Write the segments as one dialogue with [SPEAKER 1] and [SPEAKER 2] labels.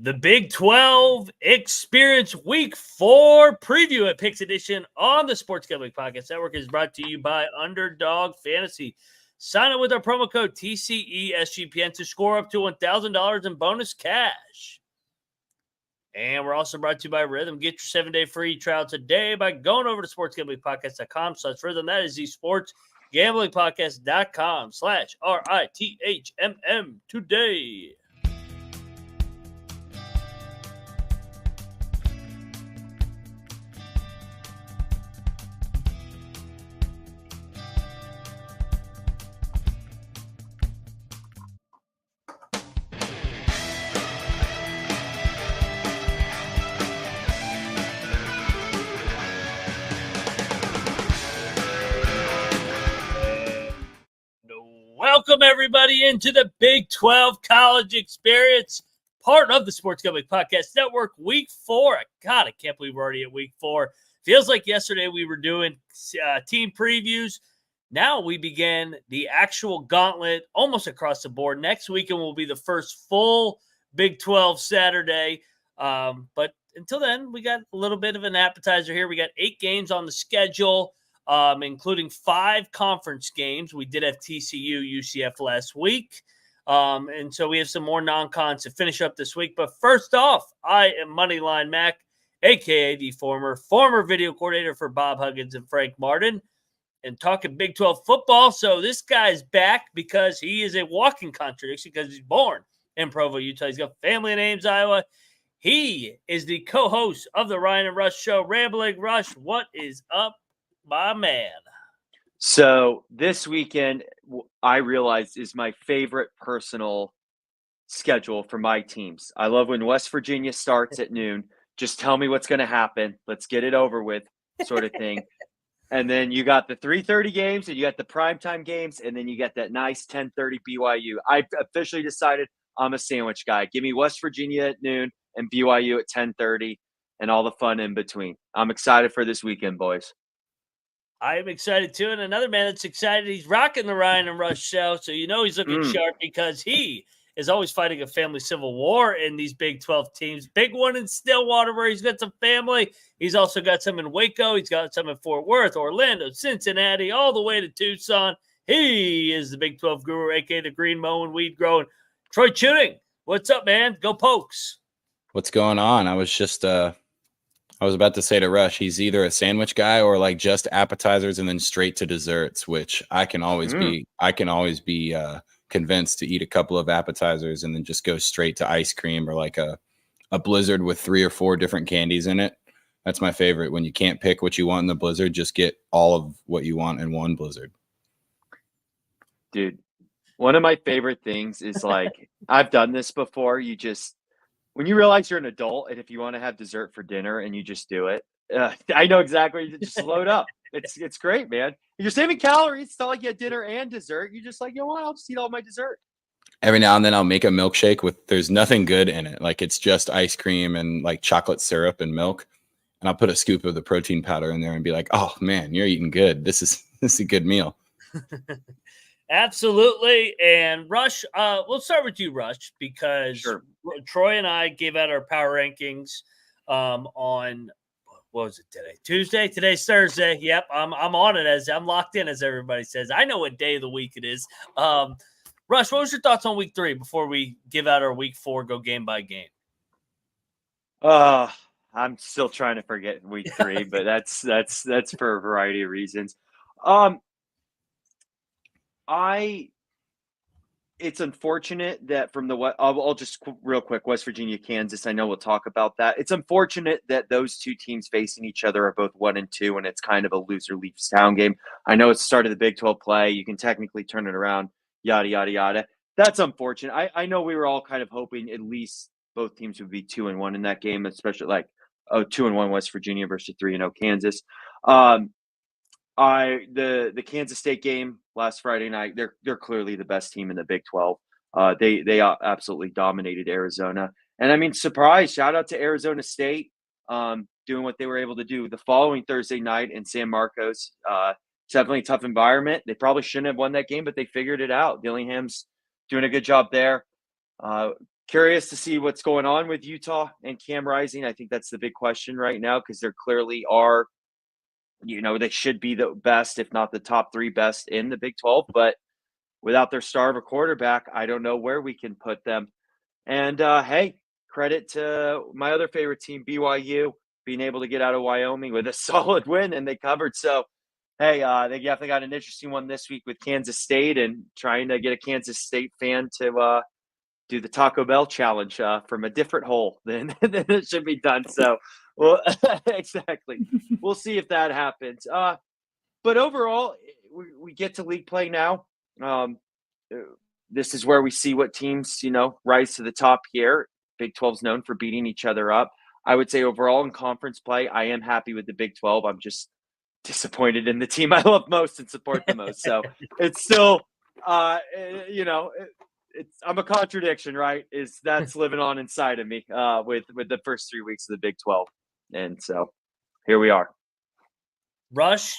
[SPEAKER 1] The Big 12 Experience Week 4 preview at Picks Edition on the Sports Gambling Podcast Network is brought to you by Underdog Fantasy. Sign up with our promo code TCESGPN to score up to $1,000 in bonus cash. And we're also brought to you by Rhythm. Get your 7-day free trial today by going over to sportsgamblingpodcast.com/Rhythm. That is the sportsgamblingpodcast.com/RITHMM today. Welcome, everybody, into the Big 12 College Experience, part of the Sports Gambling Podcast Network, Week 4. God, I can't believe we're already at Week 4. Feels like yesterday we were doing team previews. Now we begin the actual gauntlet almost across the board. Next weekend will be the first full Big 12 Saturday. But until then, we got a little bit of an appetizer here. We got 8 games on the schedule. Including 5 conference games. We did have TCU, UCF last week. And so we have some more non-cons to finish up this week. But first off, I am Moneyline Mac, a.k.a. the former video coordinator for Bob Huggins and Frank Martin, and talking Big 12 football. So this guy's back because he is a walking contradiction because he's born in Provo, Utah. He's got family in Ames, Iowa. He is the co-host of the Ryan and Rush Show. Rambling Rush, what is up, my man?
[SPEAKER 2] So this weekend, I realized, is my favorite personal schedule for my teams. I love when West Virginia starts at noon. Just tell me what's going to happen. Let's get it over with, sort of thing. And then you got the 3:30 games, and you got the primetime games, and then you got that nice 10:30 BYU. I officially decided I'm a sandwich guy. Give me West Virginia at noon and BYU at 10:30 and all the fun in between. I'm excited for this weekend, boys.
[SPEAKER 1] I am excited too. And another man that's excited, he's rocking the Ryan and Rush Show. So you know he's looking sharp because he is always fighting a family civil war in these Big 12 teams. Big one in Stillwater where he's got some family. He's also got some in Waco. He's got some in Fort Worth, Orlando, Cincinnati, all the way to Tucson. He is the Big 12 guru, a.k.a. the green mowing, weed growing. Troy Chewning, what's up, man? Go Pokes.
[SPEAKER 3] What's going on? I was about to say to Rush, he's either a sandwich guy or like just appetizers and then straight to desserts, which I can always be. I can always be convinced to eat a couple of appetizers and then just go straight to ice cream or like a blizzard with 3 or 4 different candies in it. That's my favorite. When you can't pick what you want in the blizzard, just get all of what you want in one blizzard.
[SPEAKER 2] Dude, one of my favorite things is like, I've done this before. When you realize you're an adult and if you want to have dessert for dinner and you just do it, I know exactly. You just load up. It's great, man. You're saving calories. It's not like you had dinner and dessert. You're just like, you know what? I'll just eat all my dessert.
[SPEAKER 3] Every now and then I'll make a milkshake there's nothing good in it. Like it's just ice cream and like chocolate syrup and milk. And I'll put a scoop of the protein powder in there and be like, oh man, you're eating good. This is a good meal.
[SPEAKER 1] Absolutely. And Rush, we'll start with you, Rush, because
[SPEAKER 2] Sure.
[SPEAKER 1] Troy and I gave out our power rankings on, what was it today? Tuesday? Today's Thursday. Yep, I'm on it. I'm locked in, as everybody says. I know what day of the week it is. Rush, what was your thoughts on week 3 before we give out our week 4, go game by game?
[SPEAKER 2] I'm still trying to forget week 3, but that's for a variety of reasons. It's unfortunate that I'll just real quick, West Virginia, Kansas. I know we'll talk about that. It's unfortunate that those 2 teams facing each other are both 1 and 2, and it's kind of a loser leaves town game. I know it's the start of the Big 12 play. You can technically turn it around, yada, yada, yada. That's unfortunate. I know we were all kind of hoping at least both teams would be 2-1 in that game, especially like 2-1 West Virginia versus 3-0 Kansas. The Kansas State game last Friday night, they're clearly the best team in the Big 12. They absolutely dominated Arizona. And I mean, surprise, shout out to Arizona State doing what they were able to do the following Thursday night in San Marcos. It's definitely a tough environment. They probably shouldn't have won that game, but they figured it out. Dillingham's doing a good job there. Curious to see what's going on with Utah and Cam Rising. I think that's the big question right now because there clearly are, they should be the best, if not the top 3 best in the Big 12. But without their star of a quarterback, I don't know where we can put them. And hey, credit to my other favorite team, BYU, being able to get out of Wyoming with a solid win, and they covered. So, hey, they definitely got an interesting one this week with Kansas State and trying to get a Kansas State fan to do the Taco Bell challenge from a different hole than it should be done. So, well, exactly. We'll see if that happens. But overall, we get to league play now. This is where we see what teams, rise to the top here. Big 12's known for beating each other up. I would say overall in conference play, I am happy with the Big 12. I'm just disappointed in the team I love most and support the most. So it's still, I'm a contradiction, right? That's living on inside of me with the first 3 weeks of the Big 12. And so here we are.
[SPEAKER 1] Rush,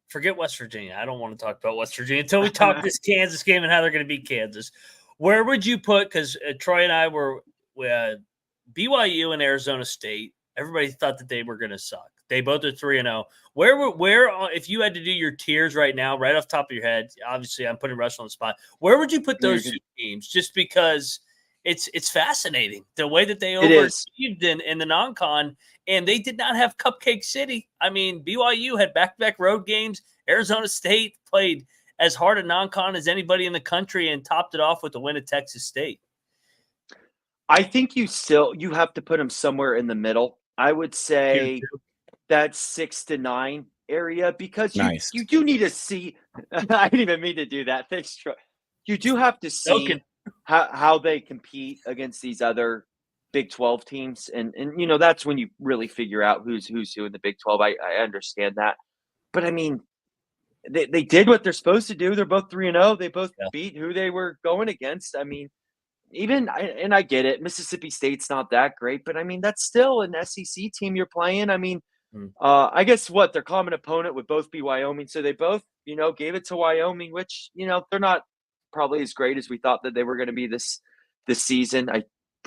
[SPEAKER 1] forget West Virginia. I don't want to talk about West Virginia until we talk this Kansas game and how they're going to beat Kansas. Where would you put, because Troy and I were BYU and Arizona State, everybody thought that they were going to suck. They both are 3-0. Where, if you had to do your tiers right now, right off the top of your head, obviously I'm putting Rush on the spot. Where would you put those two teams? Just because it's fascinating the way that they overachieved in the non-con, and they did not have Cupcake City. I mean, BYU had back-to-back road games. Arizona State played as hard a non-con as anybody in the country and topped it off with the win at Texas State.
[SPEAKER 2] I think you have to put them somewhere in the middle. I would say that 6 to 9 area because you do need to see. I didn't even mean to do that. Thanks, Troy. You do have to see how they compete against these other Big 12 teams, and that's when you really figure out who's who in the Big 12. I understand that, but I mean, they did what they're supposed to do. They're both 3-0. They both beat who they were going against. I mean. I get it. Mississippi State's not that great, but I mean, that's still an SEC team you're playing. I mean, I guess their common opponent would both be Wyoming. So they both, gave it to Wyoming, which, they're not probably as great as we thought that they were going to be this season. I'm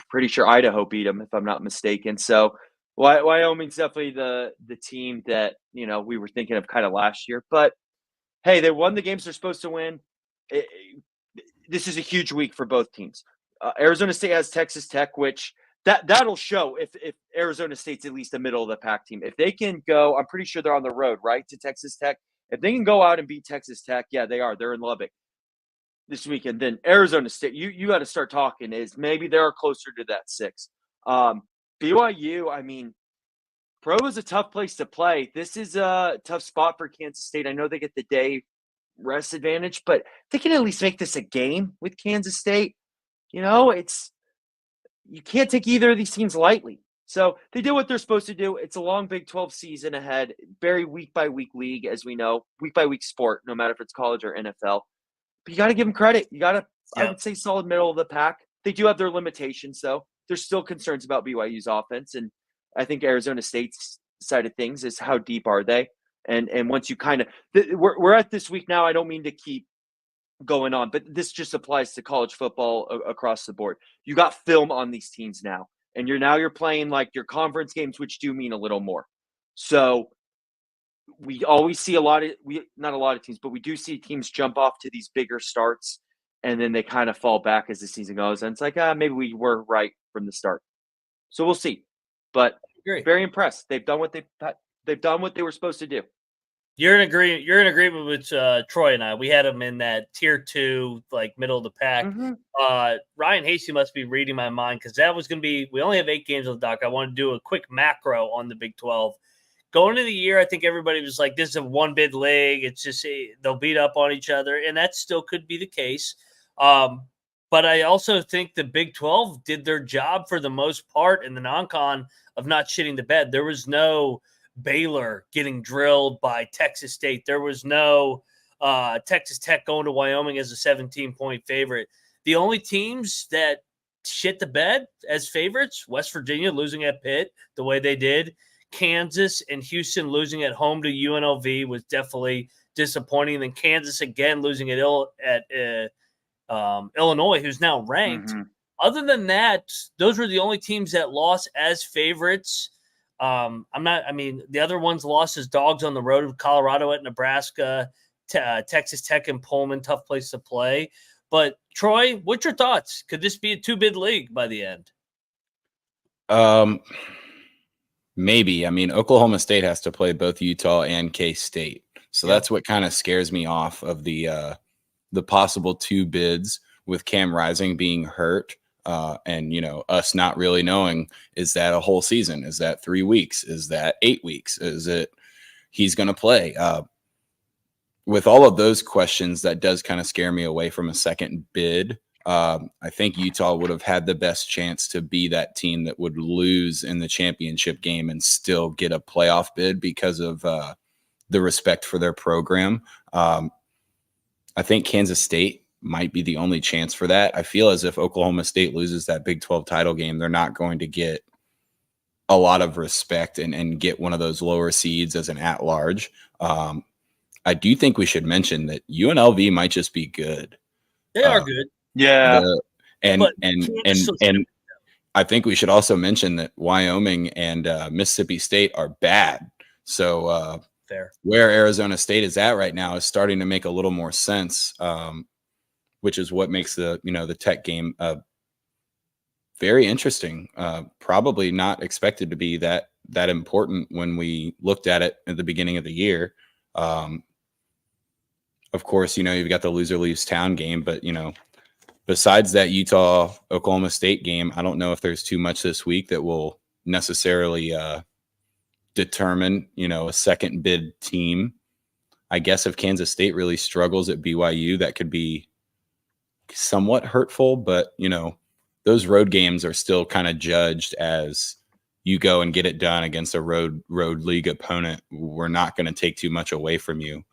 [SPEAKER 2] pretty sure Idaho beat them, if I'm not mistaken. So Wyoming's definitely the team that, we were thinking of kind of last year. But, hey, they won the games they're supposed to win. This is a huge week for both teams. Arizona State has Texas Tech, which that'll show if Arizona State's at least a middle of the pack team. If they can go, I'm pretty sure they're on the road, right, to Texas Tech. If they can go out and beat Texas Tech, yeah, they are. They're in Lubbock this weekend. Then Arizona State, you got to start talking is maybe they're closer to that 6. BYU, I mean, Provo is a tough place to play. This is a tough spot for Kansas State. I know they get the day rest advantage, but they can at least make this a game with Kansas State. You can't take either of these teams lightly. So they did what they're supposed to do. It's a long Big 12 season ahead, very week-by-week league, as we know, week-by-week sport, no matter if it's college or NFL. But you got to give them credit. You got to, I would say, solid middle of the pack. They do have their limitations, though. There's still concerns about BYU's offense, and I think Arizona State's side of things is how deep are they? And once you kind of we're at this week now, I don't mean to keep going on, but this just applies to college football across the board. You got film on these teams now, and you're playing like your conference games, which do mean a little more. So we always see not a lot of teams, but we do see teams jump off to these bigger starts, and then they kind of fall back as the season goes. And it's like, maybe we were right from the start. So we'll see. But very impressed. They've done what they were supposed to do.
[SPEAKER 1] You're in agreement with Troy and I. We had him in that tier 2, like middle of the pack. Mm-hmm. Ryan Hasty must be reading my mind because that was going to be. We only have 8 games on the dock. I want to do a quick macro on the Big 12. Going into the year, I think everybody was like, "This is a one bid league. It's just they'll beat up on each other," and that still could be the case. But I also think the Big 12 did their job for the most part in the non-con of not shitting the bed. There was no Baylor getting drilled by Texas State. There was no Texas Tech going to Wyoming as a 17-point favorite. The only teams that shit the bed as favorites, West Virginia losing at Pitt the way they did, Kansas and Houston losing at home to UNLV was definitely disappointing. And then Kansas again losing at Illinois, who's now ranked. Mm-hmm. Other than that, those were the only teams that lost as favorites. The other ones lost as dogs on the road. Colorado at Nebraska, Texas Tech and Pullman, tough place to play. But Troy, what's your thoughts? Could this be a 2-bid league by the end?
[SPEAKER 3] Maybe. I mean, Oklahoma State has to play both Utah and K-State. So that's what kind of scares me off of the possible 2 bids with Cam Rising being hurt. And, us not really knowing, is that a whole season? Is that 3 weeks? Is that 8 weeks? Is it he's going to play? With all of those questions, that does kind of scare me away from a second bid. I think Utah would have had the best chance to be that team that would lose in the championship game and still get a playoff bid because of the respect for their program. I think Kansas State might be the only chance for that. I feel as if Oklahoma State loses that Big 12 title game, they're not going to get a lot of respect and get one of those lower seeds as an at-large. I do think we should mention that UNLV might just be good.
[SPEAKER 1] They are good.
[SPEAKER 2] Yeah.
[SPEAKER 3] And I think we should also mention that Wyoming and Mississippi State are bad. So
[SPEAKER 1] fair.
[SPEAKER 3] Where Arizona State is at right now is starting to make a little more sense, which is what makes the Tech game very interesting. Probably not expected to be that important when we looked at it at the beginning of the year. Of course, you've got the loser leaves town game, but besides that Utah Oklahoma State game, I don't know if there's too much this week that will necessarily determine, a second bid team. I guess if Kansas State really struggles at BYU, that could be somewhat hurtful, but those road games are still kind of judged as you go and get it done against a road league opponent. We're not going to take too much away from you.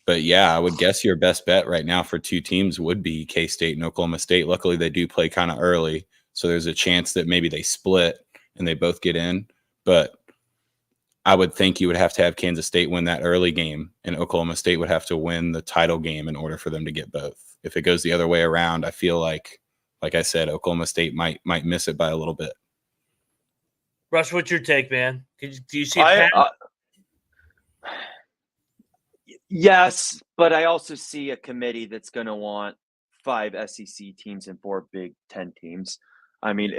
[SPEAKER 3] But yeah, I would guess your best bet right now for 2 teams would be K-State and Oklahoma State. Luckily, they do play kind of early, so there's a chance that maybe they split and they both get in. But I would think you would have to have Kansas State win that early game, and Oklahoma State would have to win the title game in order for them to get both. If it goes the other way around, I feel like I said, Oklahoma State might miss it by a little bit.
[SPEAKER 1] Russ, what's your take, man? Do you see it?
[SPEAKER 2] Yes, but I also see a committee that's going to want 5 SEC teams and 4 Big 10 teams. I mean,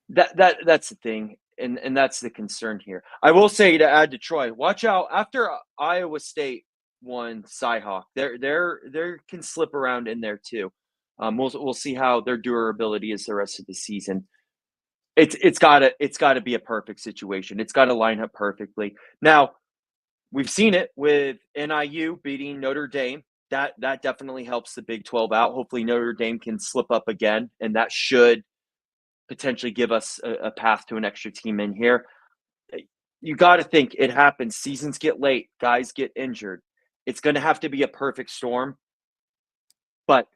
[SPEAKER 2] that's the thing, and that's the concern here. I will say, to add to Troy, watch out after Iowa State won Cyhawk. They can slip around in there too. We'll see how their durability is the rest of the season. It's gotta be a perfect situation. It's got to line up perfectly. Now, we've seen it with NIU beating Notre Dame. That definitely helps the Big 12 out. Hopefully Notre Dame can slip up again, and that should potentially give us a path to an extra team in here. You got to think it happens. Seasons get late. Guys get injured. It's going to have to be a perfect storm. But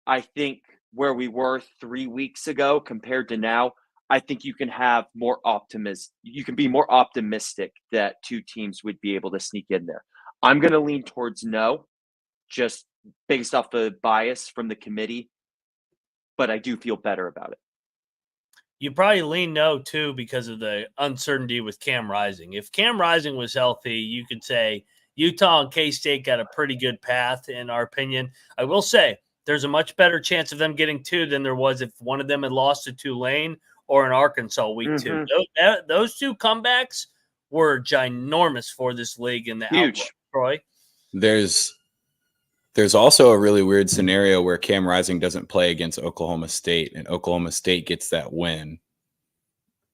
[SPEAKER 2] I think where we were 3 weeks ago compared to now, I think you can have more optimism. You can be more optimistic that 2 teams would be able to sneak in there. I'm going to lean towards no, just based off the bias from the committee, but I do feel better about it.
[SPEAKER 1] You probably lean no, too, because of the uncertainty with Cam Rising. If Cam Rising was healthy, you could say Utah and K-State got a pretty good path, in our opinion. I will say there's a much better chance of them getting 2 than there was if one of them had lost to Tulane or in Arkansas week 2. Those 2 comebacks were ginormous for this league in the
[SPEAKER 2] huge
[SPEAKER 1] outlook, Troy.
[SPEAKER 3] There's also a really weird scenario where Cam Rising doesn't play against Oklahoma State, and Oklahoma State gets that win,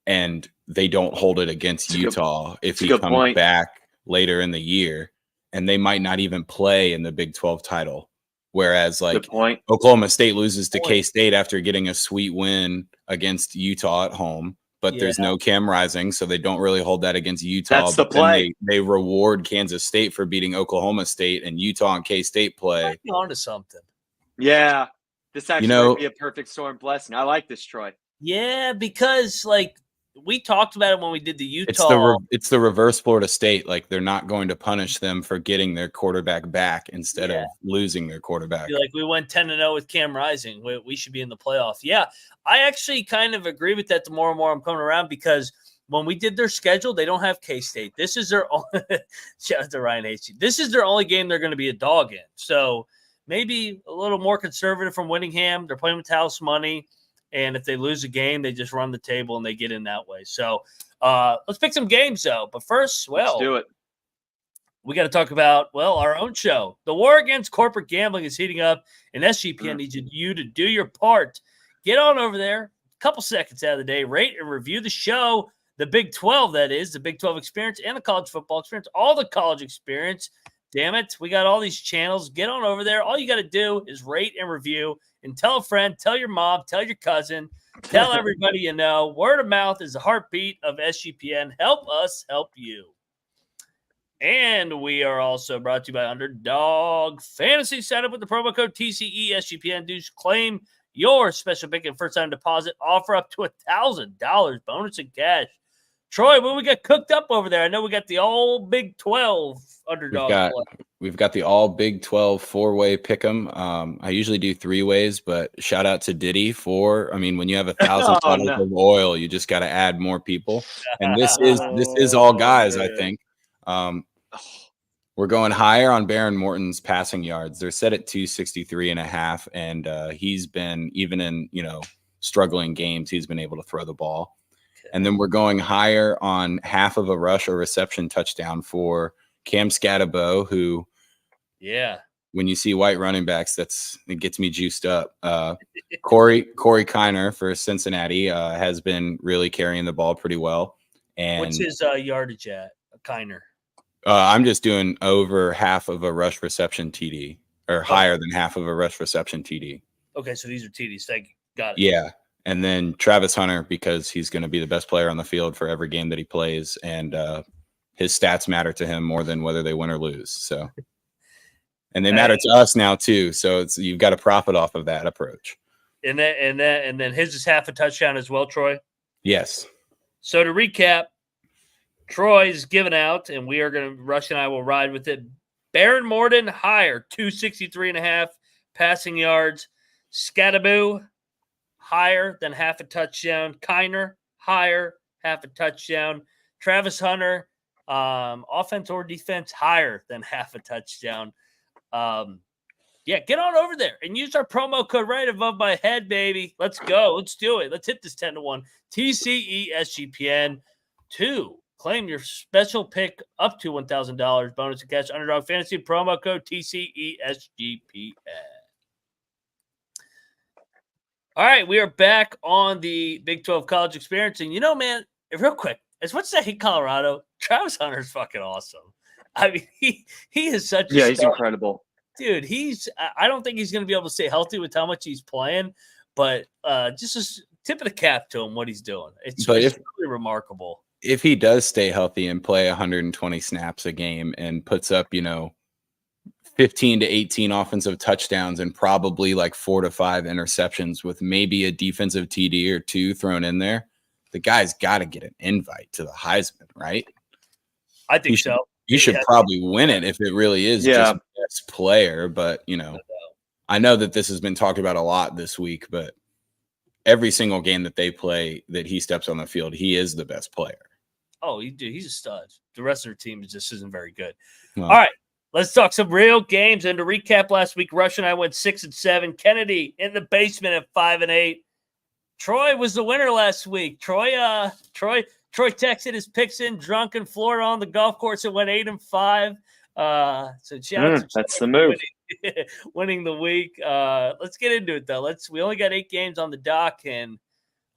[SPEAKER 3] and they don't hold it against Utah if he comes back later in the year, and they might not even play in the Big 12 title. Whereas, Oklahoma State loses to K-State after getting a sweet win against Utah at home, but there's no Cam Rising, so they don't really hold that against Utah.
[SPEAKER 2] That's the play.
[SPEAKER 3] They reward Kansas State for beating Oklahoma State, and Utah and K-State play.
[SPEAKER 1] On to something.
[SPEAKER 2] Yeah. This actually might be a perfect storm blessing. I like this, Troy.
[SPEAKER 1] Yeah, because, we talked about it when we did the Utah.
[SPEAKER 3] It's the reverse Florida State. Like, they're not going to punish them for getting their quarterback back instead of losing their quarterback.
[SPEAKER 1] Like, we went 10-0 with Cam Rising. We should be in the playoff. Yeah, I actually kind of agree with that the more and more I'm coming around, because when we did their schedule, they don't have K-State. This is their only – shout out to Ryan H. This is their only game they're going to be a dog in. So maybe a little more conservative from Whittingham. They're playing with house money. And if they lose a game, they just run the table and they get in that way. So let's pick some games, though. But first, let's
[SPEAKER 2] do it.
[SPEAKER 1] We got to talk about, our own show. The war against corporate gambling is heating up, and SGPN needs you to do your part. Get on over there, a couple seconds out of the day, rate and review the show. The Big 12, that is, the Big 12 experience and the college football experience, all the college experience. Damn it, we got all these channels. Get on over there. All you got to do is rate and review, and tell a friend, tell your mom, tell your cousin, tell everybody you know. Word of mouth is the heartbeat of SGPN. Help us help you. And we are also brought to you by Underdog Fantasy. Sign up with the promo code TCE SGPN. Do claim your special pick and first time deposit. Offer up to $1,000 bonus in cash. Troy, what we got cooked up over there? I know we got the all Big 12 Underdog.
[SPEAKER 3] We've got the all Big 12 4-way pick'em. I usually do 3 ways, but shout out to Diddy when you have 1,000 bottles of oil, you just got to add more people. And this is all guys, I think. We're going higher on Baron Morton's passing yards. They're set at 263.5, and he's been, even in struggling games, he's been able to throw the ball. And then we're going higher on half of a rush or reception touchdown for Cam Scatterbo, who, when you see white running backs, it gets me juiced up. Corey Kiner for Cincinnati has been really carrying the ball pretty well. And
[SPEAKER 1] what's his yardage at, Kiner?
[SPEAKER 3] I'm just doing over half of a rush reception TD, or higher than half of a rush reception TD.
[SPEAKER 1] Okay, so these are TDs. Got it.
[SPEAKER 3] Yeah. And then Travis Hunter, because he's going to be the best player on the field for every game that he plays, and his stats matter to him more than whether they win or lose. So, and they matter to us now too. So you've got to profit off of that approach.
[SPEAKER 1] And then his is half a touchdown as well, Troy.
[SPEAKER 3] Yes.
[SPEAKER 1] So to recap, Troy's given out, and we are going to, Rush and I will ride with it. Baron Morton higher, 263.5 passing yards. Scatterbo higher than half a touchdown. Kiner, higher, half a touchdown. Travis Hunter, offense or defense, higher than half a touchdown. Get on over there and use our promo code right above my head, baby. Let's go. Let's do it. Let's hit this 10-1. TCE SGPN 2. Claim your special pick up to $1,000 bonus and cash. Underdog Fantasy promo code TCE SGPN. All right, we are back on the Big 12 college experience. And, man, real quick, as much as I hate Colorado, Travis Hunter is fucking awesome. I mean, he is such a
[SPEAKER 2] he's star. Incredible.
[SPEAKER 1] Dude, I don't think he's going to be able to stay healthy with how much he's playing, but just a tip of the cap to him, what he's doing. It's really remarkable.
[SPEAKER 3] If he does stay healthy and play 120 snaps a game and puts up, 15 to 18 offensive touchdowns and probably like 4 to 5 interceptions with maybe a defensive TD or 2 thrown in there, the guy's got to get an invite to the Heisman, right?
[SPEAKER 1] I think so.
[SPEAKER 3] You should probably win it if it really is just best player. But, I know that this has been talked about a lot this week, but every single game that they play that he steps on the field, he is the best player.
[SPEAKER 1] Oh, he's a stud. The rest of their team just isn't very good. Well, all right. Let's talk some real games. And to recap last week, Rush and I went 6-7. Kennedy in the basement at 5-8. Troy was the winner last week. Troy texted his picks in drunk in Florida on the golf course and went 8-5. So shout out to
[SPEAKER 2] that's the move.
[SPEAKER 1] Winning the week. Let's get into it though. We only got 8 games on the dock, and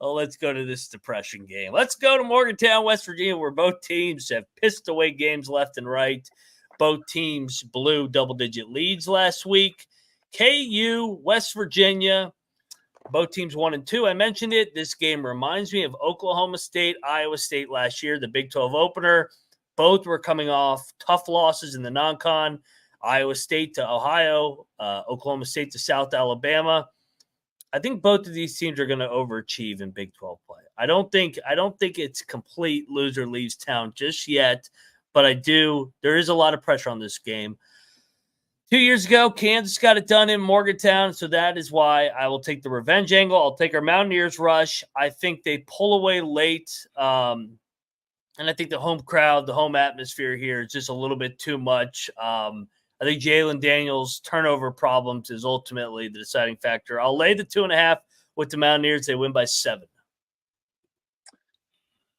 [SPEAKER 1] let's go to this depression game. Let's go to Morgantown, West Virginia, where both teams have pissed away games left and right. Both teams blew double-digit leads last week. KU, West Virginia, both teams 1-2. I mentioned it. This game reminds me of Oklahoma State, Iowa State last year, the Big 12 opener. Both were coming off tough losses in the non-con. Iowa State to Ohio, Oklahoma State to South Alabama. I think both of these teams are going to overachieve in Big 12 play. I don't think it's complete loser leaves town just yet, but there is a lot of pressure on this game. 2 years ago, Kansas got it done in Morgantown, so that is why I will take the revenge angle. I'll take our Mountaineers rush. I think they pull away late, and I think the home crowd, the home atmosphere here is just a little bit too much. I think Jalen Daniels' turnover problems is ultimately the deciding factor. I'll lay the 2.5 with the Mountaineers. They win by 7.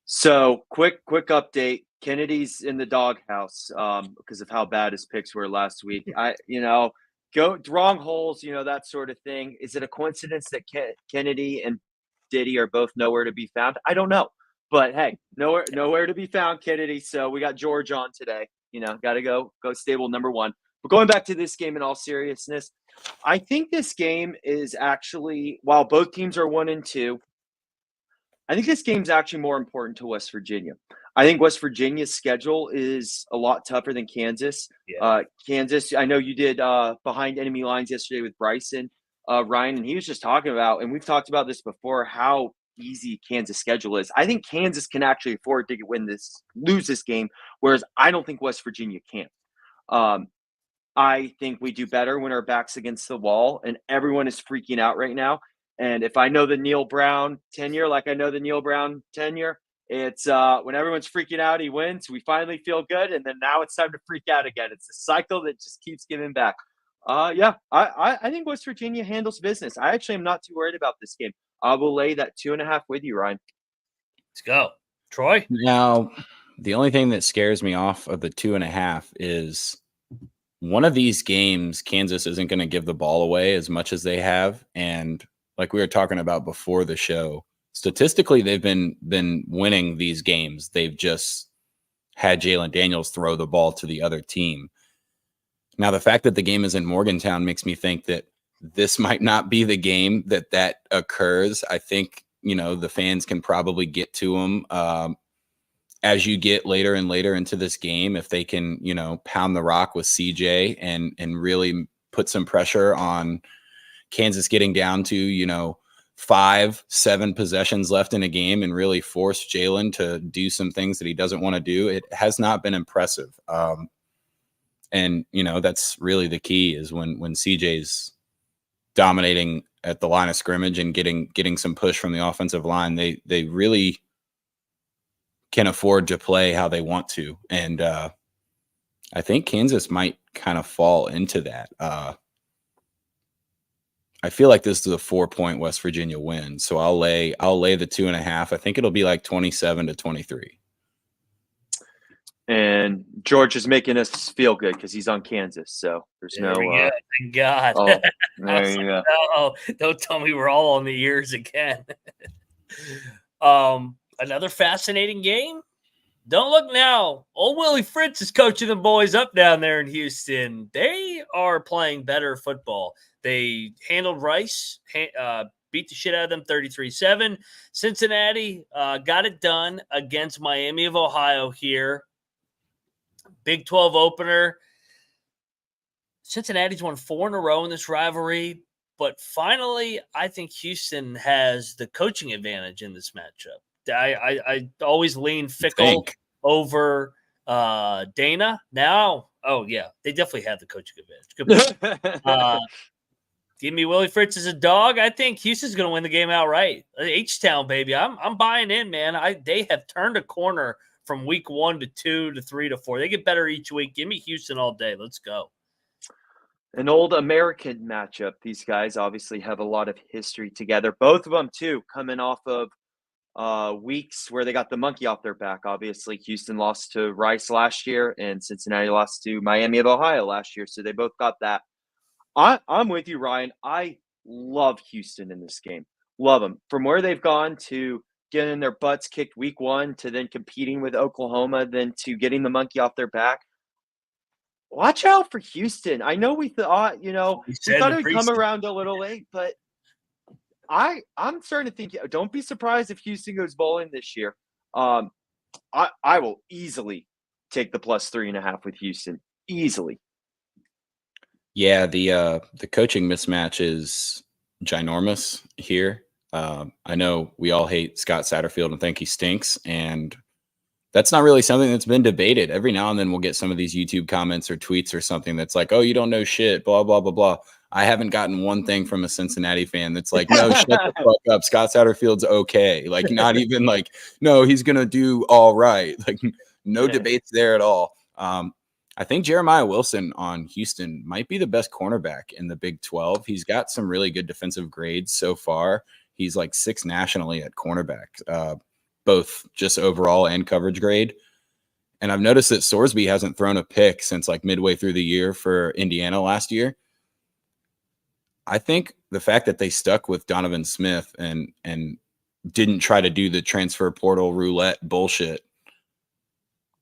[SPEAKER 2] So quick update. Kennedy's in the doghouse because of how bad his picks were last week. Go wrong holes, that sort of thing. Is it a coincidence that Kennedy and Diddy are both nowhere to be found? I don't know, but hey, nowhere to be found, Kennedy. So we got George on today. Got to go stable number 1. But going back to this game in all seriousness, I think this game is actually, while both teams are 1-2, I think this game's actually more important to West Virginia. I think West Virginia's schedule is a lot tougher than Kansas.
[SPEAKER 1] Yeah.
[SPEAKER 2] Kansas, I know you did Behind Enemy Lines yesterday with Bryson, Ryan, and he was just talking about, and we've talked about this before, how easy Kansas' schedule is. I think Kansas can actually afford to lose this game, whereas I don't think West Virginia can. I think we do better when our back's against the wall, and everyone is freaking out right now. And if I know the Neil Brown tenure, like I know the Neil Brown tenure, it's when everyone's freaking out, he wins. We finally feel good, and then now it's time to freak out again. It's a cycle that just keeps giving back. I think West Virginia handles business. I actually am not too worried about this game. I will lay that 2.5 with you, Ryan.
[SPEAKER 1] Let's go. Troy?
[SPEAKER 3] Now, the only thing that scares me off of the 2.5 is one of these games, Kansas isn't going to give the ball away as much as they have, and like we were talking about before the show, statistically, they've been winning these games. They've just had Jalen Daniels throw the ball to the other team. Now, the fact that the game is in Morgantown makes me think that this might not be the game that occurs. I think, the fans can probably get to them as you get later and later into this game. If they can, pound the rock with CJ and really put some pressure on Kansas getting down to, 5-7 possessions left in a game and really force Jalen to do some things that he doesn't want to do. It has not been impressive. And that's really the key is when CJ's dominating at the line of scrimmage and getting some push from the offensive line, they really can afford to play how they want to. And I think Kansas might kind of fall into that. I feel like this is a 4-point West Virginia win. So I'll lay the 2.5. I think it'll be like 27-23.
[SPEAKER 2] And George is making us feel good because he's on Kansas. So there's
[SPEAKER 1] thank God.
[SPEAKER 2] Oh, there you go.
[SPEAKER 1] No, don't tell me we're all on the ears again. Another fascinating game. Don't look now. Old Willie Fritz is coaching the boys up down there in Houston. They are playing better football. They handled Rice, beat the shit out of them 33-7. Cincinnati got it done against Miami of Ohio here. Big 12 opener. Cincinnati's won 4 in a row in this rivalry. But finally, I think Houston has the coaching advantage in this matchup. I always lean Fickle over Dana. Now, they definitely have the coaching advantage. Good. Give me Willie Fritz as a dog. I think Houston's going to win the game outright. H-Town, baby. I'm buying in, man. They have turned a corner from week 1 to 2 to 3 to 4. They get better each week. Give me Houston all day. Let's go.
[SPEAKER 2] An old American matchup. These guys obviously have a lot of history together. Both of them, too, coming off of weeks where they got the monkey off their back. Obviously, Houston lost to Rice last year, and Cincinnati lost to Miami of Ohio last year. So they both got that. I'm with you, Ryan. I love Houston in this game. Love them. From where they've gone to getting their butts kicked week 1 to then competing with Oklahoma, then to getting the monkey off their back. Watch out for Houston. I know we thought, we thought it would come around a little late, but I'm starting to think, don't be surprised if Houston goes bowling this year. I will easily take the plus 3.5 with Houston. Easily.
[SPEAKER 3] Yeah, the coaching mismatch is ginormous here. I know we all hate Scott Satterfield and think he stinks, and that's not really something that's been debated. Every now and then we'll get some of these YouTube comments or tweets or something that's like, oh, you don't know shit, blah, blah, blah, blah. I haven't gotten one thing from a Cincinnati fan that's like, no, shut the fuck up. Scott Satterfield's okay. Like, not even like, no, he's going to do all right. Like, no debates there at all. I think Jeremiah Wilson on Houston might be the best cornerback in the Big 12. He's got some really good defensive grades so far. He's like 6th nationally at cornerback, both just overall and coverage grade. And I've noticed that Sorsby hasn't thrown a pick since like midway through the year for Indiana last year. I think the fact that they stuck with Donovan Smith and didn't try to do the transfer portal roulette bullshit,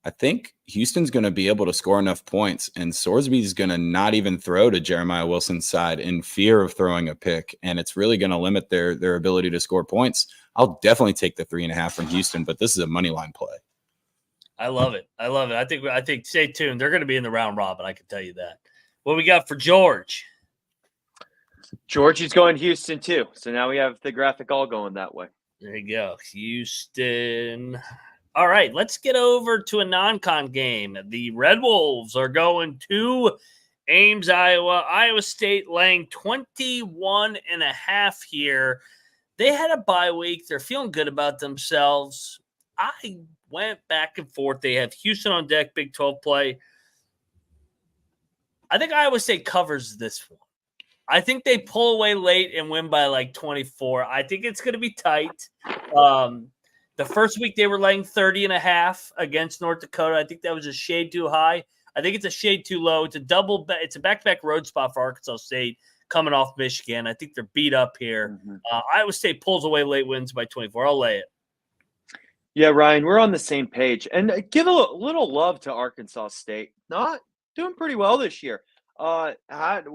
[SPEAKER 3] I think Houston's going to be able to score enough points, and Sorsby's going to not even throw to Jeremiah Wilson's side in fear of throwing a pick, and it's really going to limit their ability to score points. I'll definitely take the 3.5 from Houston, but this is a money line play.
[SPEAKER 1] I love it. I think stay tuned. They're going to be in the round robin. I can tell you that. What we got for George?
[SPEAKER 2] Georgie's going Houston too. So now we have the graphic all going that way.
[SPEAKER 1] There you go. Houston. All right, let's get over to a non-con game. The Red Wolves are going to Ames, Iowa. Iowa State laying 21.5 here. They had a bye week. They're feeling good about themselves. I went back and forth. They have Houston on deck, Big 12 play. I think Iowa State covers this one. I think they pull away late and win by like 24. I think it's going to be tight. The first week they were laying 30.5 against North Dakota. I think that was a shade too high. I think it's a shade too low. It's a back-to-back road spot for Arkansas State coming off Michigan. I think they're beat up here. Iowa State pulls away late, wins by 24. I'll lay it.
[SPEAKER 2] Yeah, Ryan, we're on the same page. And give a little love to Arkansas State. Not doing pretty well this year. Had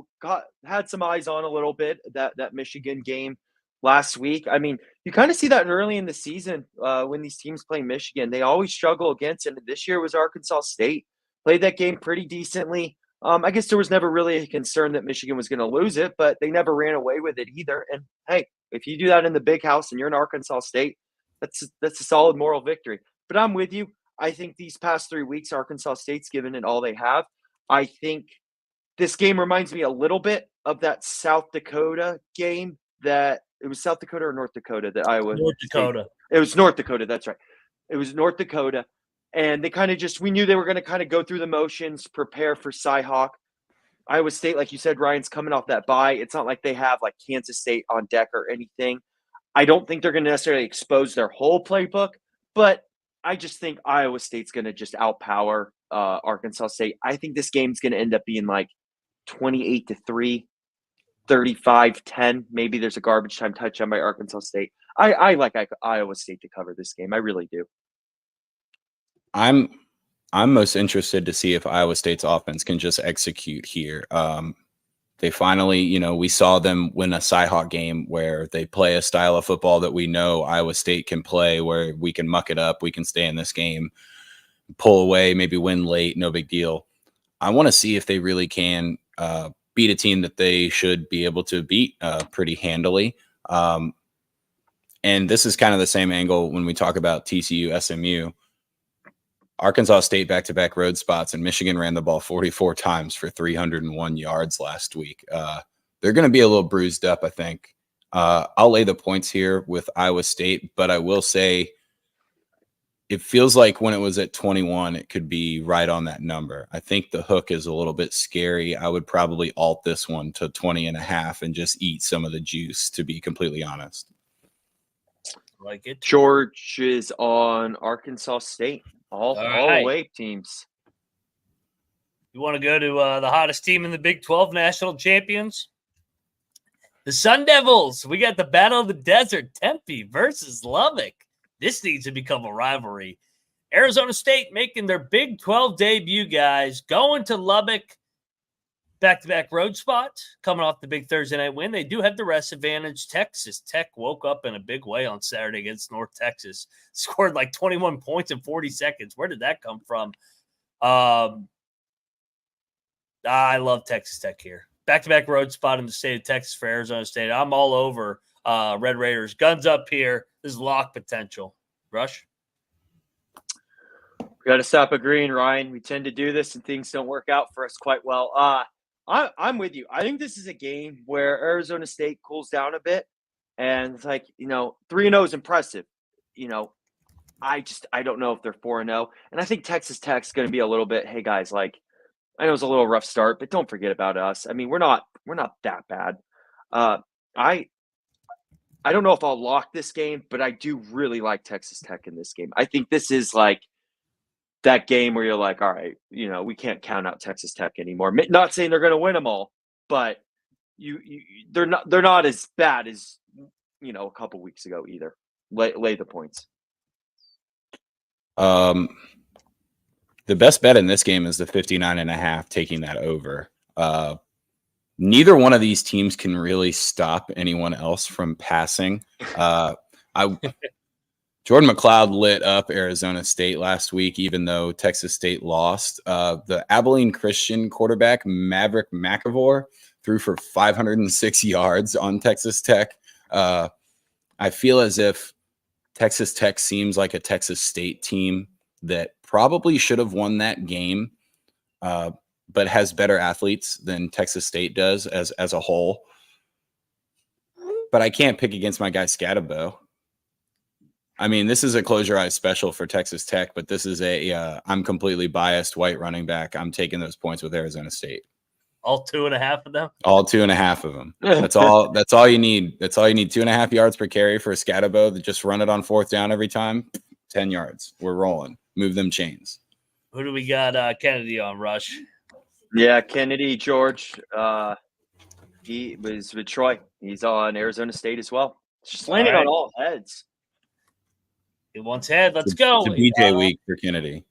[SPEAKER 2] some eyes on a little bit that Michigan game last week. I mean, you kind of see that early in the season when these teams play Michigan. They always struggle against it. And this year was Arkansas State. Played that game pretty decently. I guess there was never really a concern that Michigan was going to lose it, but they never ran away with it either. And, hey, if you do that in the Big House and you're in Arkansas State, that's a solid moral victory. But I'm with you. I think these past 3 weeks, Arkansas State's given it all they have. I think this game reminds me a little bit of that South Dakota game that – it was South Dakota or North Dakota that Iowa –
[SPEAKER 1] North Dakota.
[SPEAKER 2] It was North Dakota. That's right. It was North Dakota. And they kind of just – we knew they were going to kind of go through the motions, prepare for Cy-Hawk. Iowa State, like you said, Ryan's coming off that bye. It's not like they have like Kansas State on deck or anything. I don't think they're going to necessarily expose their whole playbook, but I just think Iowa State's going to just outpower Arkansas State. I think this game's going to end up being like 28-3, 35-10. Maybe there's a garbage time touchdown by Arkansas State. I like Iowa State to cover this game. I really do.
[SPEAKER 3] I'm most interested to see if Iowa State's offense can just execute here. They finally, we saw them win a Cy-Hawk game where they play a style of football that we know Iowa State can play, where we can muck it up, we can stay in this game, pull away, maybe win late, no big deal. I want to see if they really can beat a team that they should be able to beat pretty handily. And this is kind of the same angle when we talk about TCU, SMU. Arkansas State back-to-back road spots, and Michigan ran the ball 44 times for 301 yards last week. They're going to be a little bruised up, I think. I'll lay the points here with Iowa State, but I will say it feels like when it was at 21, it could be right on that number. I think the hook is a little bit scary. I would probably alt this one to 20.5 and just eat some of the juice, to be completely honest.
[SPEAKER 1] Like it.
[SPEAKER 2] George is on Arkansas State. All away teams.
[SPEAKER 1] You want to go to the hottest team in the Big 12, national champions? The Sun Devils. We got the Battle of the Desert, Tempe versus Lubbock. This needs to become a rivalry. Arizona State making their Big 12 debut, guys. Going to Lubbock. Back-to-back road spots. Coming off the big Thursday night win. They do have the rest advantage. Texas Tech woke up in a big way on Saturday against North Texas. Scored like 21 points in 40 seconds. Where did that come from? I love Texas Tech here. Back-to-back road spot in the state of Texas for Arizona State. I'm all over Red Raiders. Guns up here. This is lock potential. Rush?
[SPEAKER 2] We got to stop agreeing, Ryan. We tend to do this and things don't work out for us quite well. I'm with you. I think this is a game where Arizona State cools down a bit. And it's like, 3-0 is impressive. I don't know if they're 4-0. And I think Texas Tech's going to be a little bit, hey, guys, I know it's a little rough start, but don't forget about us. I mean, we're not that bad. I don't know if I'll lock this game, but I do really like Texas Tech in this game. I think this is that game where you're like, all right, we can't count out Texas Tech anymore. Not saying they're going to win them all, but they're not as bad as a couple weeks ago either. Lay the points.
[SPEAKER 3] The best bet in this game is the 59.5, taking that over. Neither one of these teams can really stop anyone else from passing. Jordan McLeod lit up Arizona State last week, even though Texas State lost. The Abilene Christian quarterback, Maverick McIvor, threw for 506 yards on Texas Tech. I feel as if Texas Tech seems like a Texas State team that probably should have won that game, but has better athletes than Texas State does as a whole. But I can't pick against my guy Scatterbo. I mean, this is a close your eyes special for Texas Tech, but this is I'm completely biased white running back. I'm taking those points with Arizona State.
[SPEAKER 1] All 2.5 of them?
[SPEAKER 3] All 2.5 of them. That's all you need. That's all you need. 2.5 yards per carry for a Scatterbo that just run it on 4th down every time. 10 yards. We're rolling. Move them chains.
[SPEAKER 1] Who do we got Kennedy on, Rush?
[SPEAKER 2] Yeah, Kennedy, George. He was with Troy. He's on Arizona State as well. Just landing on all heads.
[SPEAKER 1] It wants head. Let's go.
[SPEAKER 3] It's a BJ week for Kennedy.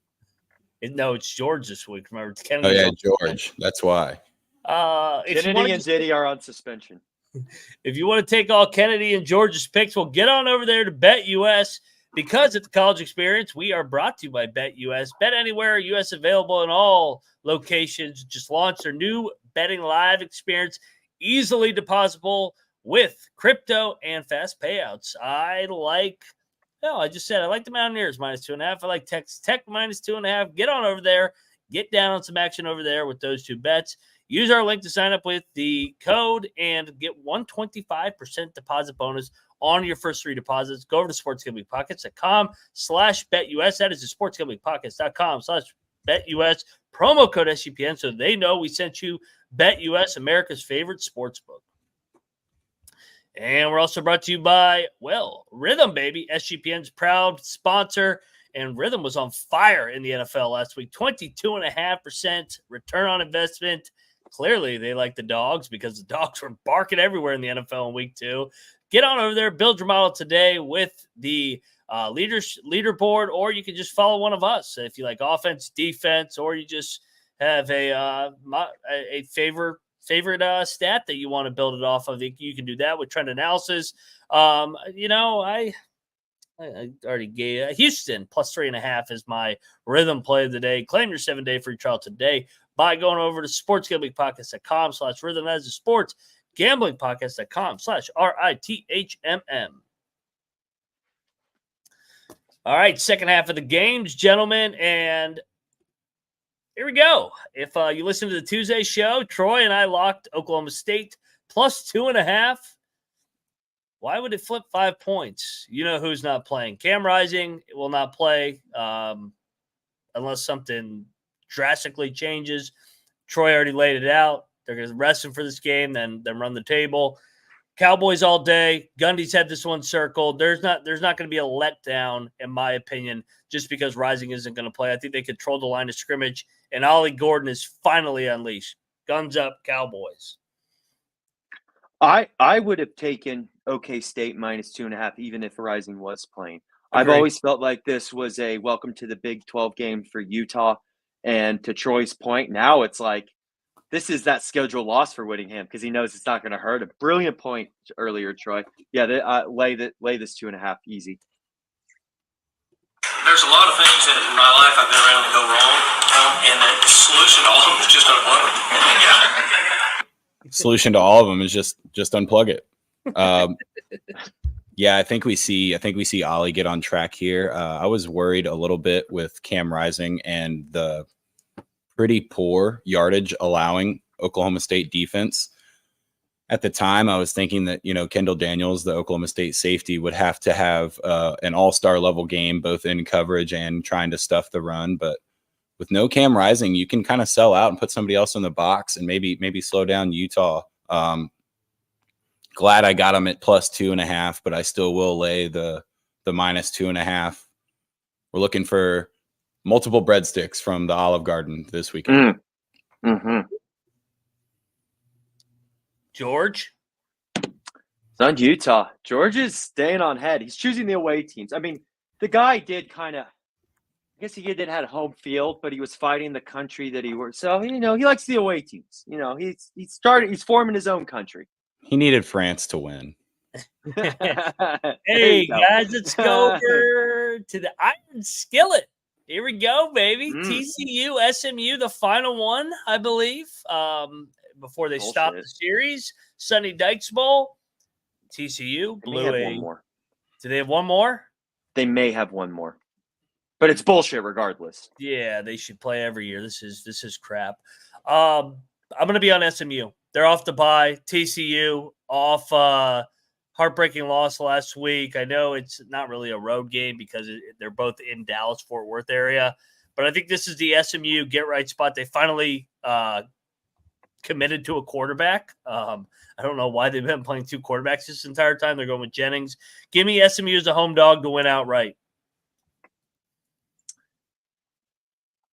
[SPEAKER 1] No, it's George this week. Remember, it's Kennedy.
[SPEAKER 3] Oh, yeah, George. That's why.
[SPEAKER 2] Kennedy and Diddy are on suspension.
[SPEAKER 1] If you want to take all Kennedy and George's picks, well, get on over there to BetUS, because at the College Experience, we are brought to you by BetUS. Bet anywhere, US available in all locations. Just launched their new betting live experience, easily depositable with crypto and fast payouts. I like the Mountaineers -2.5. I like Texas Tech -2.5. Get on over there. Get down on some action over there with those two bets. Use our link to sign up with the code and get 125% deposit bonus on your first 3 deposits. Go over to sportsgamblingpockets.com/BetUS. That is the sportsgamblingpockets.com/BetUS. Promo code SGPN so they know we sent you. BetUS, America's favorite sports book. And we're also brought to you by, Rhythm, baby. SGPN's proud sponsor. And Rhythm was on fire in the NFL last week. 22.5% return on investment. Clearly, they like the dogs because the dogs were barking everywhere in the NFL in week 2. Get on over there. Build your model today with the leaderboard, or you can just follow one of us if you like offense, defense, or you just have a favorite stat that you want to build it off of. You can do that with trend analysis. I already gave Houston +3.5 is my rhythm play of the day. Claim your 7-day free trial today by going over to sportsgamblingpockets.com/rhythm. That is the sportsgamblingpockets.com/RITHMM. All right, second half of the games, gentlemen, and here we go. If you listen to the Tuesday show, Troy and I locked Oklahoma State +2.5. Why would it flip 5 points? You know who's not playing. Cam Rising will not play unless something drastically changes. Troy already laid it out. They're going to rest him for this game, then run the table. Cowboys all day. Gundy's had this one circled. There's not going to be a letdown, in my opinion, just because Rising isn't going to play. I think they control the line of scrimmage, and Ollie Gordon is finally unleashed. Guns up, Cowboys.
[SPEAKER 2] I would have taken OK State -2.5, even if Rising was playing.
[SPEAKER 1] Agreed.
[SPEAKER 2] I've always felt like this was a welcome to the Big 12 game for Utah. And to Troy's point, now it's like this is that schedule loss for Whittingham because he knows it's not going to hurt him. Brilliant point earlier, Troy. Yeah, lay this 2.5 easy.
[SPEAKER 4] There's a lot of things in my life I've been around that go wrong, and the solution to all of them is just unplug them.
[SPEAKER 3] Solution to all of them is just unplug it. Yeah, I think we see Ollie get on track here. I was worried a little bit with Cam Rising and the pretty poor yardage allowing Oklahoma State defense. At the time, I was thinking that, Kendall Daniels, the Oklahoma State safety, would have to have an all-star level game, both in coverage and trying to stuff the run. But with no Cam Rising, you can kind of sell out and put somebody else in the box and maybe slow down Utah. Glad I got them at +2.5, but I still will lay the -2.5. We're looking for multiple breadsticks from the Olive Garden this weekend.
[SPEAKER 2] Mm-hmm.
[SPEAKER 1] George?
[SPEAKER 2] It's on Utah. George is staying on head. He's choosing the away teams. I mean, the guy did kind of, I guess he did have home field, but he was fighting the country that he worked. So, he likes the away teams. He's forming his own country.
[SPEAKER 3] He needed France to win.
[SPEAKER 1] Hey, guys, let's go over to the Iron Skillet. Here we go, baby. TCU, SMU, the final one, I believe, before they stop the series. Sonny Dykes Bowl. TCU blew
[SPEAKER 2] one more.
[SPEAKER 1] Do they have one more?
[SPEAKER 2] They may have one more. But it's bullshit regardless.
[SPEAKER 1] Yeah, they should play every year. This is crap. I'm going to be on SMU. They're off the bye. TCU off heartbreaking loss last week. I know it's not really a road game because they're both in Dallas-Fort Worth area. But I think this is the SMU get-right spot. They finally committed to a quarterback. I don't know why they've been playing two quarterbacks this entire time. They're going with Jennings. Give me SMU as a home dog to win outright.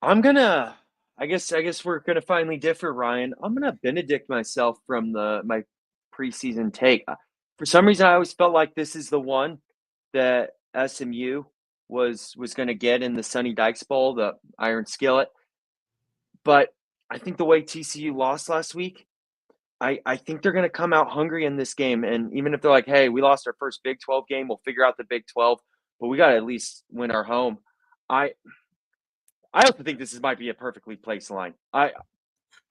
[SPEAKER 2] I guess we're gonna finally differ, Ryan. I'm gonna Benedict myself from my preseason take. For some reason, I always felt like this is the one that SMU was gonna get in the Sonny Dykes Bowl, the Iron Skillet. But I think the way TCU lost last week, I think they're gonna come out hungry in this game. And even if they're like, "Hey, we lost our first Big 12 game, we'll figure out the Big 12, but we gotta at least win our home." I also think this might be a perfectly placed line. I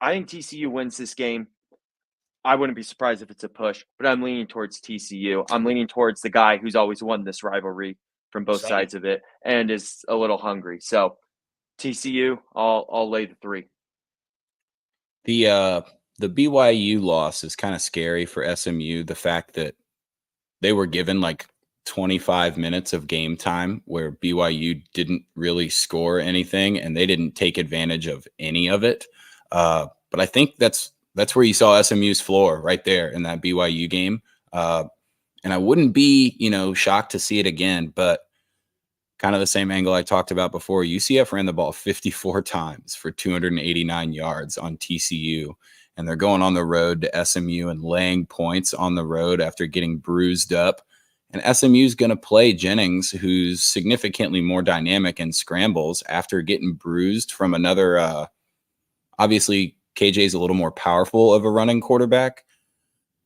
[SPEAKER 2] think TCU wins this game. I wouldn't be surprised if it's a push, but I'm leaning towards TCU. I'm leaning towards the guy who's always won this rivalry from both sides of it and is a little hungry. So TCU, I'll lay the 3.
[SPEAKER 3] The BYU loss is kind of scary for SMU. The fact that they were given like 25 minutes of game time where BYU didn't really score anything and they didn't take advantage of any of it. But I think that's where you saw SMU's floor right there in that BYU game. And I wouldn't be, shocked to see it again, but kind of the same angle I talked about before. UCF ran the ball 54 times for 289 yards on TCU, and they're going on the road to SMU and laying points on the road after getting bruised up. And SMU is going to play Jennings, who's significantly more dynamic in scrambles after getting bruised from another. Obviously, KJ's a little more powerful of a running quarterback.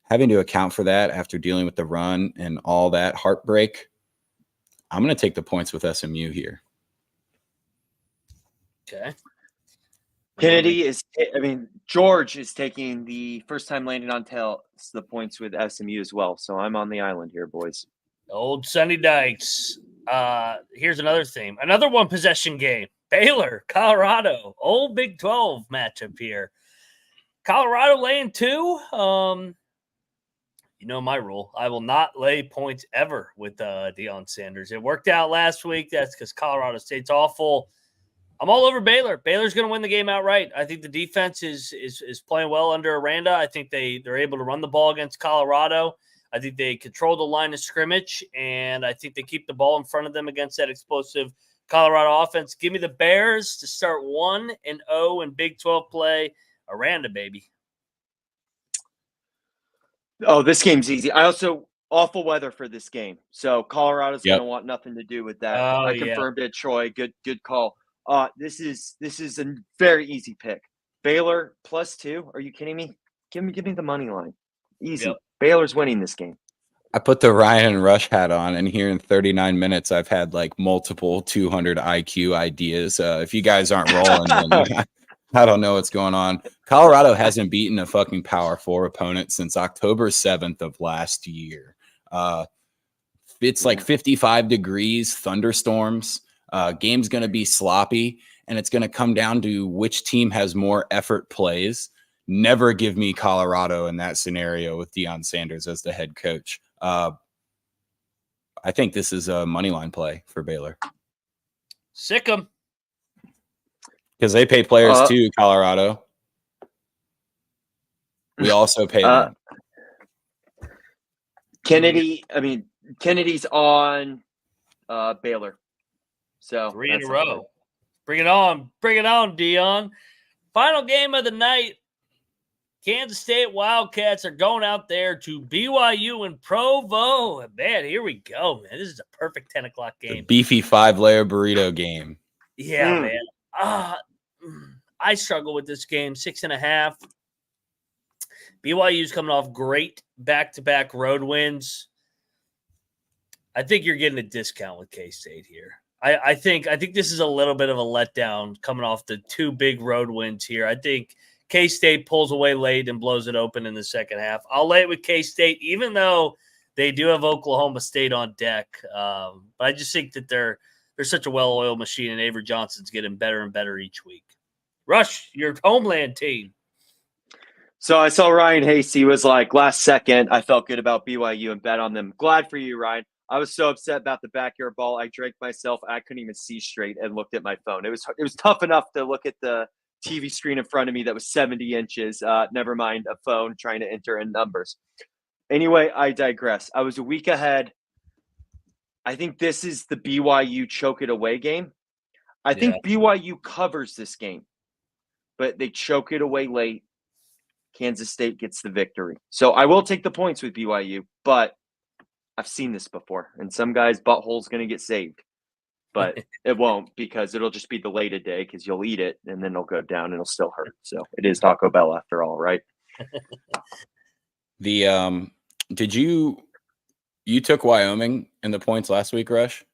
[SPEAKER 3] Having to account for that after dealing with the run and all that heartbreak, I'm going to take the points with SMU here.
[SPEAKER 1] Okay.
[SPEAKER 2] George is taking the first time landing on tail the points with SMU as well. So I'm on the island here, boys.
[SPEAKER 1] Old Sonny Dykes. Here's another theme. Another one possession game. Baylor, Colorado. Old Big 12 matchup here. Colorado laying 2. You know my rule. I will not lay points ever with Deion Sanders. It worked out last week. That's because Colorado State's awful. I'm all over Baylor. Baylor's going to win the game outright. I think the defense is playing well under Aranda. I think they're able to run the ball against Colorado. I think they control the line of scrimmage, and I think they keep the ball in front of them against that explosive Colorado offense. Give me the Bears to start 1-0 in Big 12 play. Aranda, baby.
[SPEAKER 2] Oh, this game's easy. I also awful weather for this game, so Colorado's going to want nothing to do with that. I confirmed it, Troy. Good call. This is a very easy pick. Baylor +2. Are you kidding me? Give me the money line. Easy. Yep. Baylor's winning this game.
[SPEAKER 3] I put the Ryan and Rush hat on, and here in 39 minutes, I've had like multiple 200 IQ ideas. If you guys aren't rolling, then I don't know what's going on. Colorado hasn't beaten a fucking Power 4 opponent since October 7th of last year. It's like 55 degrees, thunderstorms. Game's going to be sloppy, and it's going to come down to which team has more effort plays. Never give me Colorado in that scenario with Deion Sanders as the head coach. I think this is a money line play for Baylor.
[SPEAKER 1] Sick 'em.
[SPEAKER 3] Because they pay players too, Colorado. We also pay them.
[SPEAKER 2] Kennedy's on Baylor. So
[SPEAKER 1] 3 in a row. Bring it on. Bring it on, Dion. Final game of the night. Kansas State Wildcats are going out there to BYU in Provo. Man, here we go, man. This is a perfect 10 o'clock game.
[SPEAKER 3] The beefy 5-layer burrito game.
[SPEAKER 1] Yeah, man. I struggle with this game. 6.5. BYU's coming off great back-to-back road wins. I think you're getting a discount with K-State here. I think this is a little bit of a letdown coming off the 2 big road wins here. I think K-State pulls away late and blows it open in the second half. I'll lay it with K-State, even though they do have Oklahoma State on deck. But I just think that they're such a well-oiled machine, and Avery Johnson's getting better and better each week. Rush, your homeland team.
[SPEAKER 2] So I saw Ryan Hasty was like, last second, I felt good about BYU and bet on them. Glad for you, Ryan. I was so upset about the backyard ball. I drank myself. I couldn't even see straight and looked at my phone. It was tough enough to look at the TV screen in front of me that was 70 inches. Never mind a phone trying to enter in numbers. Anyway, I digress. I was a week ahead. I think this is the BYU choke it away game. I think BYU covers this game, but they choke it away late. Kansas State gets the victory. So I will take the points with BYU, but I've seen this before, and some guy's butthole's going to get saved. But it won't, because it'll just be delayed a day because you'll eat it, and then it'll go down and it'll still hurt. So it is Taco Bell after all, right?
[SPEAKER 3] Did you took Wyoming in the points last week, Rush?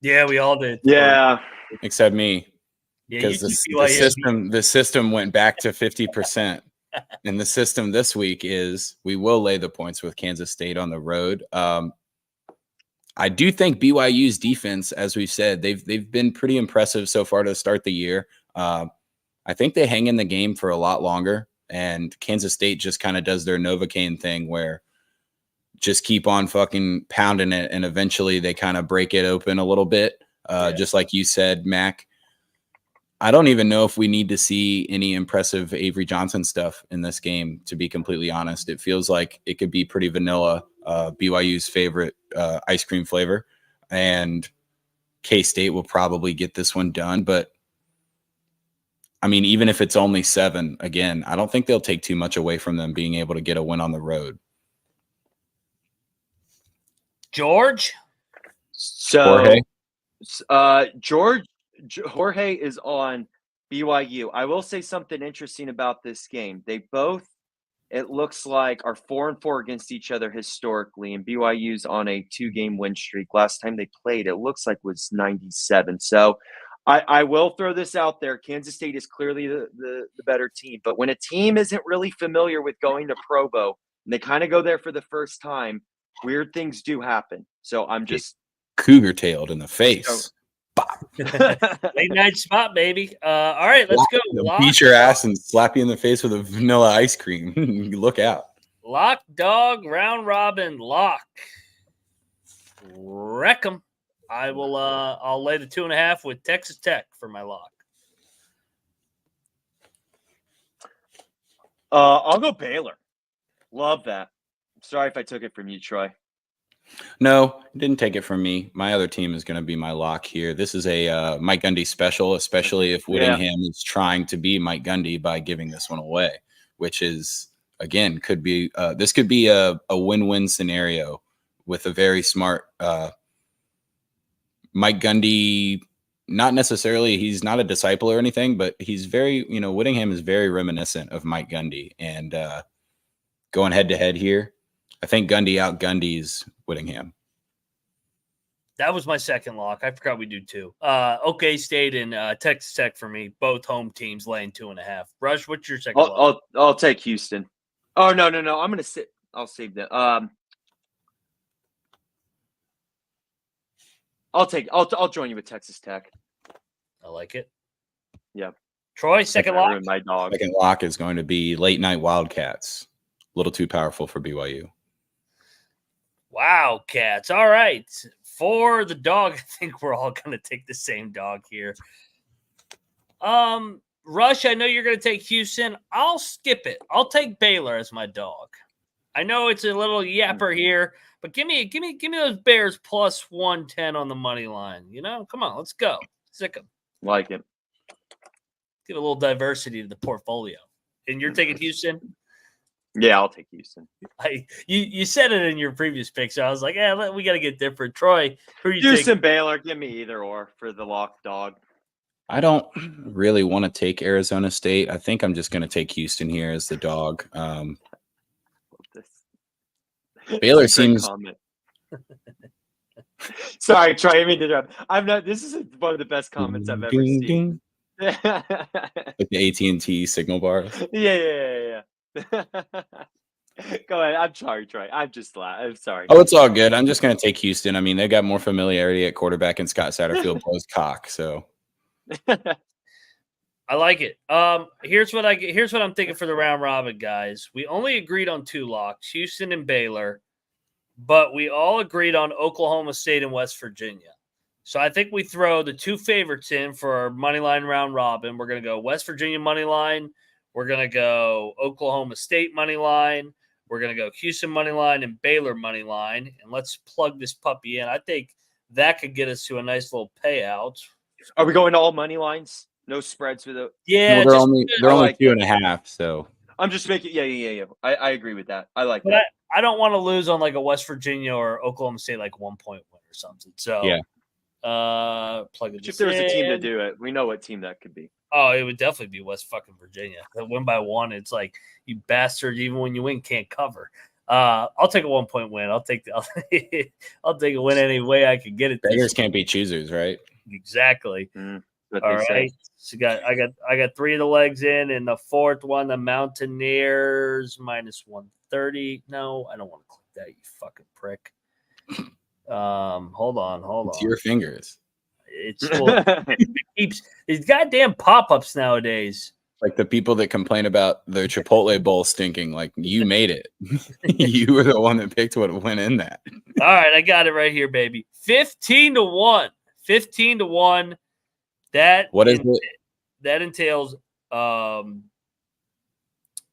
[SPEAKER 1] Yeah, we all did.
[SPEAKER 2] Yeah.
[SPEAKER 3] Except me.
[SPEAKER 1] Yeah,
[SPEAKER 3] because the system went back to 50%. And the system this week is we will lay the points with Kansas State on the road. I do think BYU's defense, as we've said, they've been pretty impressive so far to start the year. I think they hang in the game for a lot longer, and Kansas State just kind of does their Novocaine thing where just keep on fucking pounding it, and eventually they kind of break it open a little bit. Just like you said, Mac. I don't even know if we need to see any impressive Avery Johnson stuff in this game, to be completely honest. It feels like it could be pretty vanilla, BYU's favorite ice cream flavor. And K-State will probably get this one done. But, I mean, even if it's only 7, again, I don't think they'll take too much away from them being able to get a win on the road.
[SPEAKER 1] George?
[SPEAKER 2] So, Jorge is on BYU. I will say something interesting about this game. They both, it looks like, are 4-4 against each other historically, and BYU's on a 2-game win streak. Last time they played, it looks like was 97. So I will throw this out there. Kansas State is clearly the better team, but when a team isn't really familiar with going to Provo and they kind of go there for the first time, weird things do happen. So I'm just
[SPEAKER 3] cougar-tailed in the face.
[SPEAKER 1] Late night spot, baby. All right, let's go.
[SPEAKER 3] Beat your ass and slap you in the face with a vanilla ice cream. Look out.
[SPEAKER 1] Lock, dog, round robin, lock. Wreck 'em. I will. I'll lay the 2.5 with Texas Tech for my lock.
[SPEAKER 2] I'll go Baylor. Love that. Sorry if I took it from you, Troy.
[SPEAKER 3] No, didn't take it from me. My other team is going to be my lock here. This is a Mike Gundy special, especially if Whittingham is trying to be Mike Gundy by giving this one away, which is, again, could be this could be a win-win scenario with a very smart Mike Gundy. Not necessarily, he's not a disciple or anything, but he's very, Whittingham is very reminiscent of Mike Gundy. And going head-to-head here, I think Gundy out Gundy's Whittingham.
[SPEAKER 1] That was my second lock. I forgot we do 2. OK State and Texas Tech for me. Both home teams laying 2.5. Rush, what's your second lock?
[SPEAKER 2] I'll take Houston. Oh no. I'm gonna sit. I'll save that. I'll join you with Texas Tech.
[SPEAKER 1] I like it.
[SPEAKER 2] Yeah.
[SPEAKER 1] Troy, second lock.
[SPEAKER 2] My dog.
[SPEAKER 3] Second lock is going to be late night Wildcats. A little too powerful for BYU.
[SPEAKER 1] Wildcats. All right. For the dog, I think we're all going to take the same dog here. Rush, I know you're going to take Houston. I'll skip it. I'll take Baylor as my dog. I know it's a little yapper here, but give me those Bears plus 110 on the money line. Come on, let's go. Sick them.
[SPEAKER 2] Like it.
[SPEAKER 1] Give a little diversity to the portfolio. And you're taking Houston?
[SPEAKER 2] Yeah, I'll take Houston.
[SPEAKER 1] You said it in your previous pick, so I was like, we got to get different. Troy, who are you
[SPEAKER 2] Houston,
[SPEAKER 1] taking?
[SPEAKER 2] Baylor, give me either or for the lock dog.
[SPEAKER 3] I don't really want to take Arizona State. I think I'm just going to take Houston here as the dog. Baylor seems.
[SPEAKER 2] Sorry, Troy. I mean to interrupt. This is one of the best comments I've ever seen.
[SPEAKER 3] Like the AT&T signal bars.
[SPEAKER 2] Yeah. Go ahead. I'm sorry, Troy. I'm sorry.
[SPEAKER 3] Oh, it's all good. I'm just going to take Houston. I mean, they got more familiarity at quarterback in Scott Satterfield blows cock. So
[SPEAKER 1] I like it. Here's what I'm thinking for the round robin, guys. We only agreed on 2 locks, Houston and Baylor, but we all agreed on Oklahoma State and West Virginia. So I think we throw the 2 favorites in for our money line round robin. We're going to go West Virginia money line. We're going to go Oklahoma State money line. We're going to go Houston money line and Baylor money line. And let's plug this puppy in. I think that could get us to a nice little payout.
[SPEAKER 2] Are we going to all money lines? No spreads with it?
[SPEAKER 1] Yeah.
[SPEAKER 3] Well, they're only 2.5. So
[SPEAKER 2] I'm just making – yeah. I agree with that. I like
[SPEAKER 1] but
[SPEAKER 2] that.
[SPEAKER 1] I don't want to lose on like a West Virginia or Oklahoma State like 1 point win or something. So
[SPEAKER 3] yeah.
[SPEAKER 1] Plug it.
[SPEAKER 2] If there was a team to do it, we know what team that could be.
[SPEAKER 1] Oh, it would definitely be West fucking Virginia. That win by 1, it's like you bastard. Even when you win, can't cover. I'll take a 1 point win. I'll take a win any way I can get it.
[SPEAKER 3] Beggars can't be choosers, right?
[SPEAKER 1] Exactly. All right. So I got 3 of the legs in, and the 4th one, the Mountaineers minus 130. No, I don't want to click that. You fucking prick. Hold on.
[SPEAKER 3] It's your fingers.
[SPEAKER 1] It keeps these goddamn pop-ups nowadays.
[SPEAKER 3] Like the people that complain about their Chipotle bowl stinking, like you made it. You were the one that picked what went in that.
[SPEAKER 1] All right, I got it right here, baby. 15-1. 15-1.
[SPEAKER 3] What is it?
[SPEAKER 1] That entails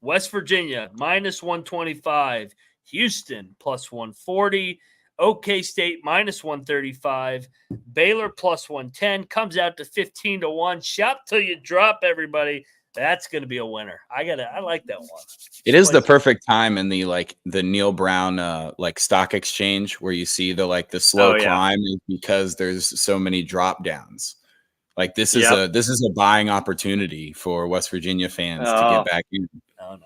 [SPEAKER 1] West Virginia minus 125, Houston plus 140, OK State minus 135, Baylor plus 110, comes out to 15-1. Shop till you drop, everybody. That's going to be a winner. I like that one.
[SPEAKER 3] It is the perfect time in the Neil Brown stock exchange where you see the slow climb is because there's so many drop downs. Like this is a buying opportunity for West Virginia fans to get back in.
[SPEAKER 1] No.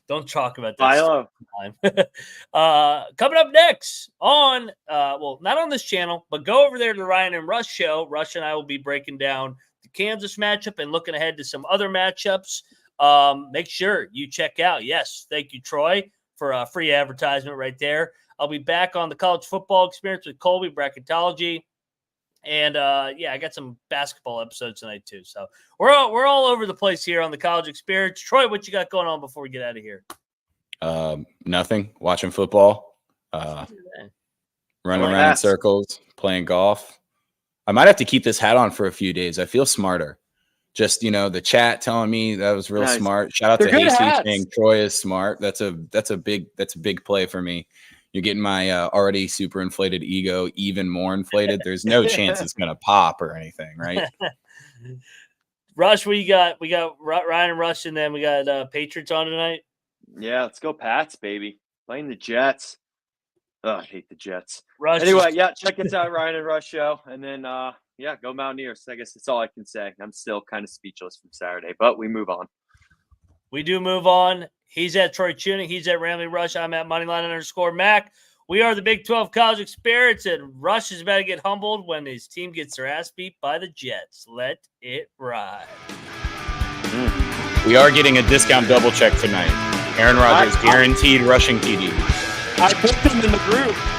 [SPEAKER 1] Don't talk about that. Coming up next on, not on this channel, but go over there to the Ryan and Rush show. Rush and I will be breaking down the Kansas matchup and looking ahead to some other matchups. Make sure you check out. Yes, thank you, Troy, for a free advertisement right there. I'll be back on the college football experience with Colby, bracketology. And I got some basketball episodes tonight too. So we're all over the place here on the college experience. Troy, what you got going on before we get out of here?
[SPEAKER 3] Nothing. Watching football. Running around in circles, playing golf. I might have to keep this hat on for a few days. I feel smarter. Just the chat telling me that was real smart. Shout out to Hasty saying Troy is smart. That's a big play for me. You're getting my already super inflated ego even more inflated. There's no chance it's going to pop or anything, right?
[SPEAKER 1] Rush, what you got? We got Ryan and Rush, and then we got Patriots on tonight.
[SPEAKER 2] Yeah, let's go Pats, baby. Playing the Jets. Oh, I hate the Jets.
[SPEAKER 1] Rush
[SPEAKER 2] anyway, check us out, Ryan and Rush show. And then, go Mountaineers. I guess that's all I can say. I'm still kind of speechless from Saturday, but we move on. We do move on. He's at Troy Chewning. He's at Ramley Rush. I'm at Moneyline_Mac.
[SPEAKER 1] We are the Big 12 College Experience, and Rush is about to get humbled when his team gets their ass beat by the Jets. Let it ride.
[SPEAKER 3] We are getting a discount double check tonight. Aaron Rodgers guaranteed rushing TD.
[SPEAKER 2] I put them in the group.